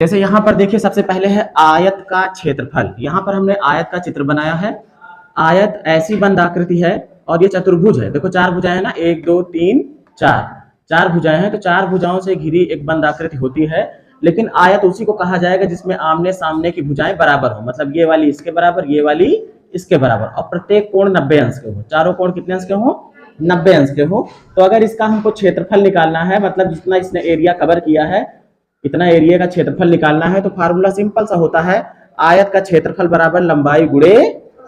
जैसे यहाँ पर देखिए, सबसे पहले है आयत का क्षेत्रफल। यहाँ पर हमने आयत का चित्र बनाया है। आयत ऐसी बंद आकृति है और ये चतुर्भुज है। देखो चार भुजाएं हैं ना, 1 2 3 4, चार भुजाएं हैं। तो चार भुजाओं से घिरी एक बंद आकृति होती है। लेकिन आयत उसी को कहा जाएगा जिसमें आमने सामने की भुजाएं बराबर हो, मतलब ये वाली इसके बराबर, ये वाली इसके बराबर, और प्रत्येक कोण 90 अंश के हो। चारों कोण कितने अंश के हो? 90 अंश के हो। तो अगर इसका हमको क्षेत्रफल निकालना है, मतलब जितना इसने एरिया कवर किया है, इतना एरिया का क्षेत्रफल निकालना है, तो फार्मूला सिंपल सा होता है, आयत का क्षेत्रफल बराबर लंबाई गुणे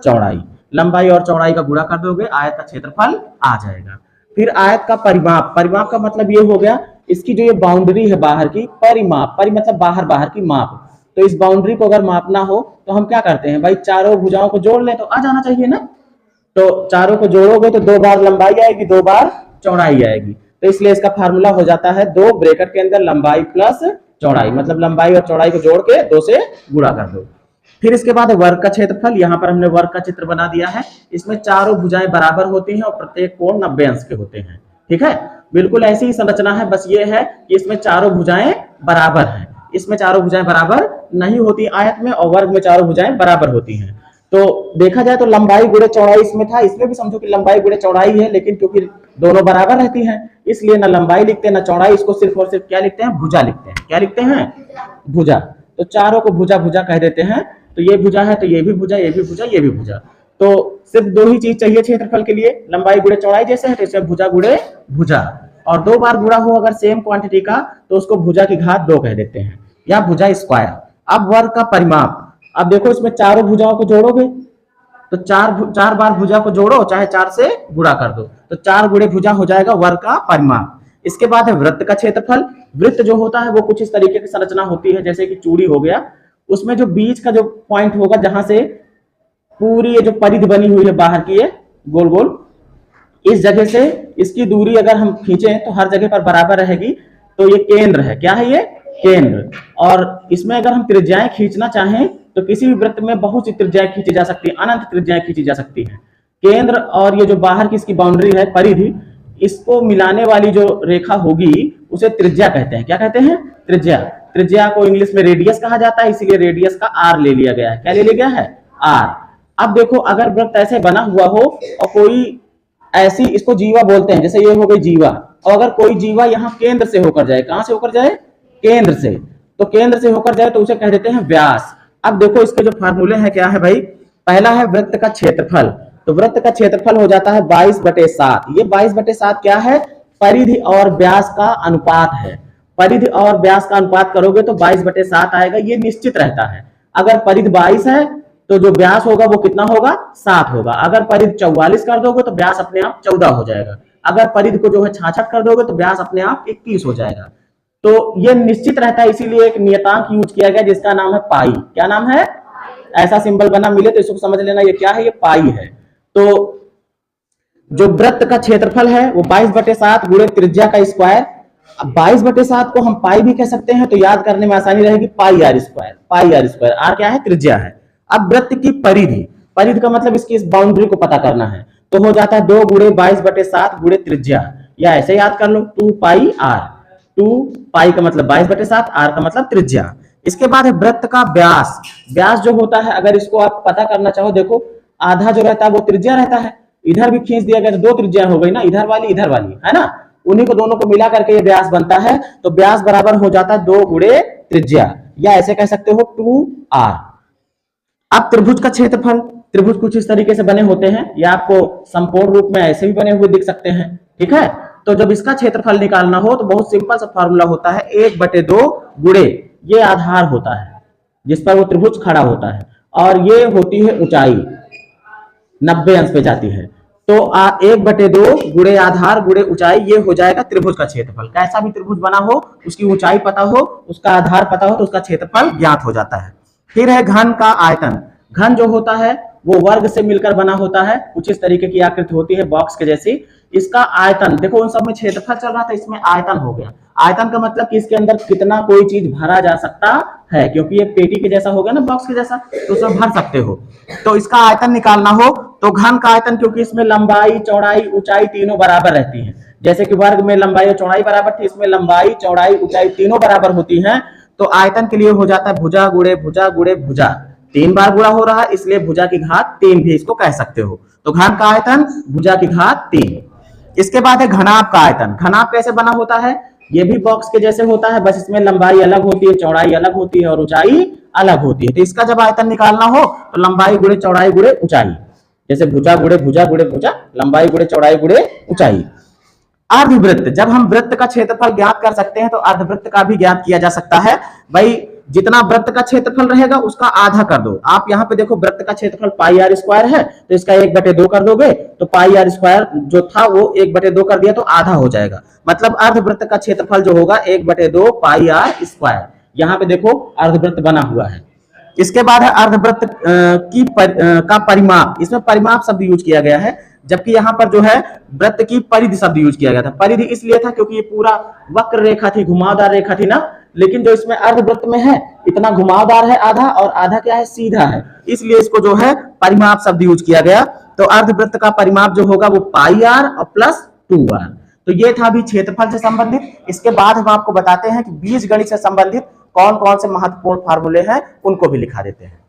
चौड़ाई। लंबाई और चौड़ाई का गुणा कर दोगे, आयत का क्षेत्रफल आ जाएगा। फिर आयत का परिमाप। परिमाप का मतलब ये हो गया, इसकी जो ये बाउंड्री है बाहर की, परिमाप, परि मतलब बाहर, बाहर की माप। तो इस बाउंड्री को अगर मापना हो तो हम क्या करते हैं भाई, चारों भुजाओं को जोड़ लें तो आ जाना चाहिए ना। तो चारों को जोड़ोगे तो 2 बार लंबाई आएगी, 2 बार चौड़ाई आएगी। तो इसलिए इसका फार्मूला हो जाता है 2 ब्रैकेट के अंदर लंबाई प्लस चौड़ाई, मतलब लंबाई और चौड़ाई को जोड़ के 2 से गुणा कर दो। फिर इसके बाद वर्ग का क्षेत्रफल। यहाँ पर हमने वर्ग का चित्र बना दिया है। इसमें चारों भुजाएं बराबर होती हैं और प्रत्येक कोण 90 अंश के होते हैं। ठीक है, बिल्कुल ऐसी ही संरचना है, बस ये है कि इसमें चारों भुजाएं बराबर हैं। इसमें चारों भुजाएं बराबर नहीं होती आयत में, और वर्ग में चारों भुजाएं बराबर होती हैं। तो देखा जाए तो लंबाई गुणे चौड़ाई इसमें था, इसमें भी समझो कि लंबाई गुणे चौड़ाई है, लेकिन क्योंकि दोनों बराबर रहती हैं इसलिए ना लंबाई लिखते हैं ना चौड़ाई, इसको सिर्फ और सिर्फ क्या लिखते हैं, भुजा लिखते हैं। क्या लिखते हैं? भुजा। तो चारों को भुजा भुजा कह देते हैं। तो ये भुजा है तो ये भी भुजा, ये भी भुजा, ये भी भुजा। तो सिर्फ 2 ही चीज चाहिए क्षेत्रफल के लिए, लंबाई गुणे चौड़ाई जैसे है तो इसमें भुजा गुणे भुजा। और 2 बार गुणा हो अगर सेम क्वांटिटी का तो उसको भुजा की घात 2 कह देते हैं, या भुजा स्क्वायर। अब वर्ग का परिमाप। अब देखो इसमें चारों भुजाओं को जोड़ोगे तो 4 बार भुजा को जोड़ो, चाहे 4 से गुणा कर दो, तो 4 गुणे भुजा हो जाएगा वर्ग का परिमाप। इसके बाद है वृत्त का क्षेत्रफल। वृत्त जो होता है वो कुछ इस तरीके की संरचना होती है, जैसे कि चूड़ी हो गया, उसमें जो बीच का जो पॉइंट होगा, जहां से पूरी ये जो परिधि बनी हुई है बाहर की है गोल गोल, इस जगह से इसकी दूरी अगर हम खींचे तो हर जगह पर बराबर रहेगी। तो ये केंद्र है। क्या है ये? केंद्र। और इसमें अगर हम त्रिज्याएं खींचना चाहें तो किसी भी वृत्त में बहुत सी त्रिज्याएं खींची जा सकती है, अनंत त्रिज्याएं खींची जा सकती हैं। केंद्र और ये जो बाहर की इसकी बाउंड्री है, परिधि, इसको मिलाने वाली जो रेखा होगी उसे त्रिज्या कहते हैं। क्या कहते हैं? त्रिज्या। त्रिज्या को इंग्लिश में रेडियस कहा जाता है, इसीलिए रेडियस का आर ले लिया गया है। क्या ले लिया गया है? आर। अब देखो अगर वृत्त ऐसे बना हुआ हो और कोई ऐसी, इसको जीवा बोलते हैं, जैसे ये हो गई जीवा, और अगर कोई जीवा यहाँ केंद्र से होकर जाए, कहां से होकर जाए? केंद्र से। तो केंद्र से होकर जाए तो उसे कह देते हैं व्यास। अब देखो इसके जो फार्मूले हैं क्या है भाई, पहला है वृत्त का क्षेत्रफल। तो वृत्त का क्षेत्रफल हो जाता है 22/7। ये 22/7 क्या है? परिधि और व्यास का अनुपात है। परिधि और व्यास का अनुपात करोगे तो 22/7 आएगा, ये निश्चित रहता है। अगर परिधि 22 है तो जो व्यास होगा वो कितना होगा? 7 होगा। अगर परिधि 44 कर दोगे तो व्यास अपने आप 14 हो जाएगा। अगर परिधि को जो है 66 कर दोगे तो व्यास अपने आप 21 हो जाएगा। तो ये निश्चित रहता है, इसीलिए एक नियतांक यूज किया गया जिसका नाम है पाई। क्या नाम है? ऐसा सिंबल बना मिले तो इसको समझ लेना, ये क्या है? ये पाई है। तो जो वृत्त का क्षेत्रफल है वो 22/7 गुणे त्रिज्या का स्क्वायर। अब 22/7 को हम पाई भी कह सकते हैं, तो याद करने में आसानी रहेगी, pi r square. Pi r square, r क्या है? त्रिज्या है। अब वृत्त की परिधि। परिधि का मतलब इसकी इस बाउंड्री को पता करना है, तो हो जाता है 2 गुणे 22/7 गुणे त्रिज्या, या ऐसे याद कर लो 2 पाई आर। 2 पाई का मतलब 22/7, आर का मतलब त्रिज्या। इसके बाद है वृत्त का व्यास। व्यास जो होता है, अगर इसको आप पता करना चाहो, देखो आधा जो रहता है वो त्रिज्या रहता है, इधर भी खींच दिया गया तो 2 त्रिज्या हो गई ना, इधर वाली इधर वाली, है ना, उन्हीं को दोनों को मिला करके ये व्यास बनता है। तो व्यास बराबर हो जाता है 2 गुणे त्रिज्या, या ऐसे कह सकते हो 2r। अब त्रिभुज का क्षेत्रफल। त्रिभुज कुछ इस तरीके से बने होते हैं, या आपको संपूर्ण रूप में ऐसे भी बने हुए दिख सकते हैं। ठीक है, तो जब इसका क्षेत्रफल निकालना हो तो बहुत सिंपल सा फॉर्मूला होता है, 1/2 गुणे ये आधार होता है जिस पर वो त्रिभुज खड़ा होता है, और ये होती है ऊंचाई, 90 अंश पे जाती है। तो 1/2 गुणे आधार गुणे ऊंचाई, ये हो जाएगा त्रिभुज का क्षेत्रफल। कैसा भी त्रिभुज बना हो, उसकी ऊंचाई पता हो, उसका आधार पता हो, तो उसका क्षेत्रफल ज्ञात हो जाता है। फिर है घन का आयतन। घन जो होता है वो वर्ग से मिलकर बना होता है, कुछ इस तरीके की आकृति होती है बॉक्स के जैसी। इसका आयतन देखो, उन सब में क्षेत्रफल चल रहा था, इसमें आयतन हो गया। आयतन का मतलब कि इसके अंदर कितना कोई चीज भरा जा सकता है, क्योंकि ये पेटी के जैसा हो गया ना, बॉक्स के जैसा, तो उसमें भर सकते हो। तो इसका आयतन निकालना हो तो घन का आयतन, क्योंकि इसमें लंबाई चौड़ाई ऊंचाई तीनों बराबर रहती है, जैसे कि वर्ग में लंबाई और चौड़ाई बराबर थी, इसमें लंबाई चौड़ाई ऊंचाई तीनों बराबर होती है। तो आयतन के लिए हो जाता है भुजा गुणे भुजा गुणे भुजा, 3 बार गुणा हो रहा है इसलिए भुजा की घात 3 भी इसको कह सकते हो। तो घन का आयतन भुजा की घात 3। इसके बाद है घनाभ का आयतन। घनाभ कैसे बना होता है, ये भी बॉक्स के जैसे होता है, बस इसमें लंबाई अलग होती है, चौड़ाई अलग होती है और ऊंचाई अलग होती है। तो इसका जब आयतन निकालना हो तो लंबाई गुणे चौड़ाई गुणे ऊंचाई, जैसे भुजा गुणे भुजा, लंबाई गुणे चौड़ाई गुणे ऊंचाई। अर्धवृत्त, जब हम वृत्त का क्षेत्रफल ज्ञात कर सकते हैं तो अर्धवृत्त का भी ज्ञात किया जा सकता है। भाई जितना वृत्त का क्षेत्रफल रहेगा उसका आधा कर दो। आप यहाँ पे देखो वृत्त का क्षेत्रफल पाई आर स्क्वायर है, तो इसका 1/2 कर दोगे तो पाई आर स्क्वायर जो था वो 1/2 कर दिया तो आधा हो जाएगा। मतलब अर्धवृत्त का क्षेत्रफल जो होगा 1/2 पाई आर स्क्वायर। यहाँ पे देखो अर्धवृत्त बना हुआ है। इसके बाद है अर्धवृत्त का परिमाप। इसमें परिमाप शब्द यूज किया गया है, जबकि यहाँ पर जो है वृत्त की परिधि शब्द यूज किया गया था। परिधि इसलिए था क्योंकि ये पूरा वक्र रेखा थी, घुमावदार रेखा थी ना, लेकिन जो इसमें अर्धवृत्त में है इतना घुमावदार है आधा और आधा क्या है सीधा है, इसलिए इसको जो है परिमाप शब्द यूज किया गया। तो अर्धवृत्त का परिमाप जो होगा वो पाई आर और प्लस 2r। तो ये था अभी क्षेत्रफल से संबंधित। इसके बाद हम आपको बताते हैं कि बीजगणित से संबंधित कौन कौन से महत्वपूर्ण फार्मूले हैं, उनको भी लिखा देते हैं।